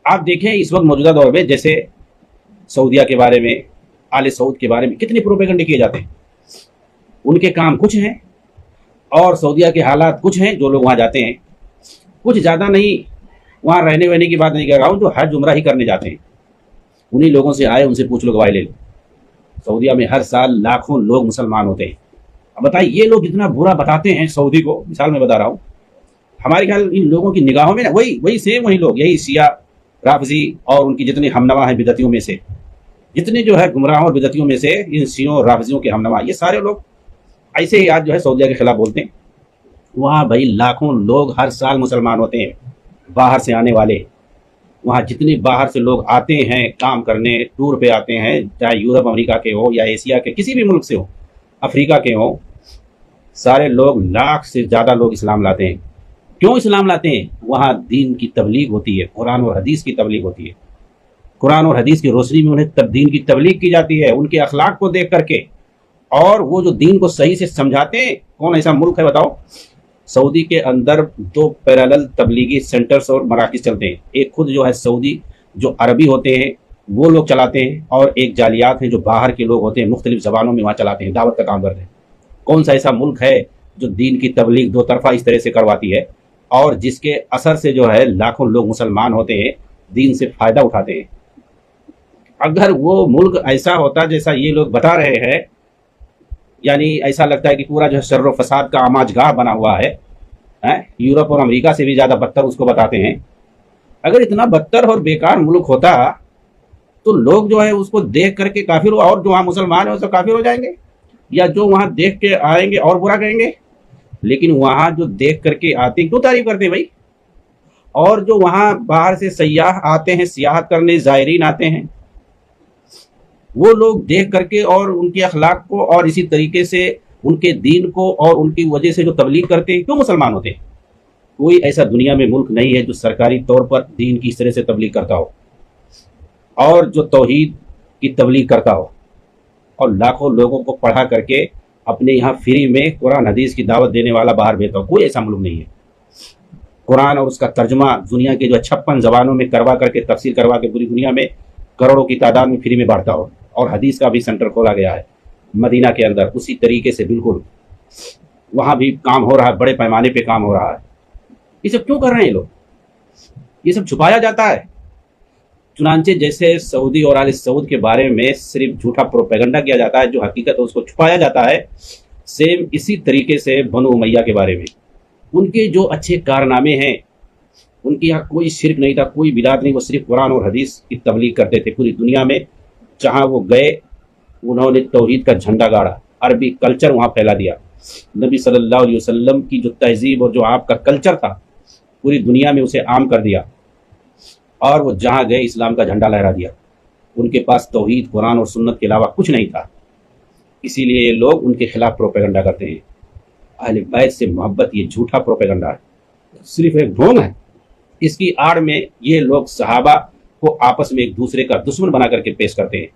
آپ دیکھیں اس وقت موجودہ دور میں جیسے سعودیہ کے بارے میں، آل سعود کے بارے میں کتنے پروپیگنڈے کیے جاتے ہیں. ان کے کام کچھ ہیں اور سعودیہ کے حالات کچھ ہیں. جو لوگ وہاں جاتے ہیں کچھ زیادہ نہیں، وہاں رہنے وہنے کی بات نہیں کر رہا ہوں، جو حج عمرہ ہی کرنے جاتے ہیں انہی لوگوں سے آئے، ان سے پوچھ لو، گواہی لے لو. سعودیہ میں ہر سال لاکھوں لوگ مسلمان ہوتے ہیں. اب بتائیے یہ لوگ اتنا برا بتاتے ہیں سعودی کو، مثال میں بتا رہا ہوں. ہمارے خیال ان لوگوں کی نگاہوں میں نا وہی سیم وہی لوگ، یہی شیعہ رافضی اور ان کی جتنے ہمنوا ہیں بدعتیوں میں سے، جتنے جو ہے گمراہوں اور بدعتیوں میں سے ان شیعوں اور رافضیوں کے ہمنوا، یہ سارے لوگ ایسے ہی آج جو ہے سعودیہ کے خلاف بولتے ہیں. وہاں بھائی لاکھوں لوگ ہر سال مسلمان ہوتے ہیں، باہر سے آنے والے. وہاں جتنے باہر سے لوگ آتے ہیں کام کرنے، ٹور پہ آتے ہیں، چاہے یورپ امریکہ کے ہو یا ایشیا کے کسی بھی ملک سے ہو، افریقہ کے ہوں، سارے لوگ لاکھ سے زیادہ لوگ اسلام لاتے ہیں. کیوں اسلام لاتے ہیں؟ وہاں دین کی تبلیغ ہوتی ہے، قرآن اور حدیث کی تبلیغ ہوتی ہے. قرآن اور حدیث کی روشنی میں انہیں دین کی تبلیغ کی جاتی ہے، ان کے اخلاق کو دیکھ کر کے. اور وہ جو دین کو صحیح سے سمجھاتے ہیں. کون ایسا ملک ہے بتاؤ؟ سعودی کے اندر 2 پیرالل تبلیغی سینٹرز اور مراکز چلتے ہیں. ایک خود جو ہے سعودی جو عربی ہوتے ہیں وہ لوگ چلاتے ہیں، اور ایک جالیات ہیں جو باہر کے لوگ ہوتے ہیں مختلف زبانوں میں وہاں چلاتے ہیں، دعوت کا کام کرتے ہیں. کون سا ایسا ملک ہے جو دین کی تبلیغ 2 طرفہ اس طرح سے کرواتی ہے اور جس کے اثر سے جو ہے لاکھوں لوگ مسلمان ہوتے ہیں، دین سے فائدہ اٹھاتے ہیں؟ اگر وہ ملک ایسا ہوتا جیسا یہ لوگ بتا رہے ہیں، یعنی ایسا لگتا ہے کہ پورا جو ہے شر و فساد کا آماج گاہ بنا ہوا ہے، یورپ اور امریکہ سے بھی زیادہ بدتر اس کو بتاتے ہیں. اگر اتنا بدتر اور بیکار ملک ہوتا تو لوگ جو ہے اس کو دیکھ کر کے کافر ہو، اور جو وہاں مسلمان ہیں وہ سب کافر ہو جائیں گے، یا جو وہاں دیکھ کے آئیں گے اور برا کہیں گے. لیکن وہاں جو دیکھ کر کے آتے ہیں کیوں تعریف کرتے ہیں بھائی؟ اور جو وہاں باہر سے سیاح آتے ہیں، سیاحت کرنے زائرین آتے ہیں، وہ لوگ دیکھ کر کے اور ان کے اخلاق کو اور اسی طریقے سے ان کے دین کو اور ان کی وجہ سے جو تبلیغ کرتے ہیں کیوں مسلمان ہوتے ہیں؟ کوئی ایسا دنیا میں ملک نہیں ہے جو سرکاری طور پر دین کی اس طرح سے تبلیغ کرتا ہو اور جو توحید کی تبلیغ کرتا ہو اور لاکھوں لوگوں کو پڑھا کر کے اپنے یہاں فری میں قرآن حدیث کی دعوت دینے والا باہر بھیجتا ہو. کوئی ایسا ملک نہیں ہے. قرآن اور اس کا ترجمہ دنیا کے جو 56 زبانوں میں کروا کر کے تفسیر کروا کے پوری دنیا میں کروڑوں کی تعداد میں فری میں بانٹتا ہو. اور حدیث کا بھی سینٹر کھولا گیا ہے مدینہ کے اندر اسی طریقے سے، بالکل وہاں بھی کام ہو رہا ہے، بڑے پیمانے پہ کام ہو رہا ہے. یہ سب کیوں کر رہے ہیں لوگ؟ یہ سب چھپایا جاتا ہے. چنانچہ جیسے سعودی اور آل سعود کے بارے میں صرف جھوٹا پروپیگنڈا کیا جاتا ہے، جو حقیقت ہے اس کو چھپایا جاتا ہے، سیم اسی طریقے سے بنو امیہ کے بارے میں ان کے جو اچھے کارنامے ہیں، ان کے یہاں کوئی شرک نہیں تھا، کوئی بدعت نہیں، وہ صرف قرآن اور حدیث کی تبلیغ کرتے تھے. پوری دنیا میں جہاں وہ گئے انہوں نے توحید کا جھنڈا گاڑا، عربی کلچر وہاں پھیلا دیا. نبی صلی اللہ علیہ وسلم کی جو تہذیب اور جو آپ کا کلچر تھا پوری دنیا میں اسے عام کر دیا، اور وہ جہاں گئے اسلام کا جھنڈا لہرا دیا. ان کے پاس توحید، قرآن اور سنت کے علاوہ کچھ نہیں تھا. اسی لیے یہ لوگ ان کے خلاف پروپیگنڈا کرتے ہیں. اہل بیت سے محبت یہ جھوٹا پروپیگنڈا ہے، صرف ایک ڈھونگ ہے. اس کی آڑ میں یہ لوگ صحابہ کو آپس میں ایک دوسرے کا دشمن بنا کر کے پیش کرتے ہیں.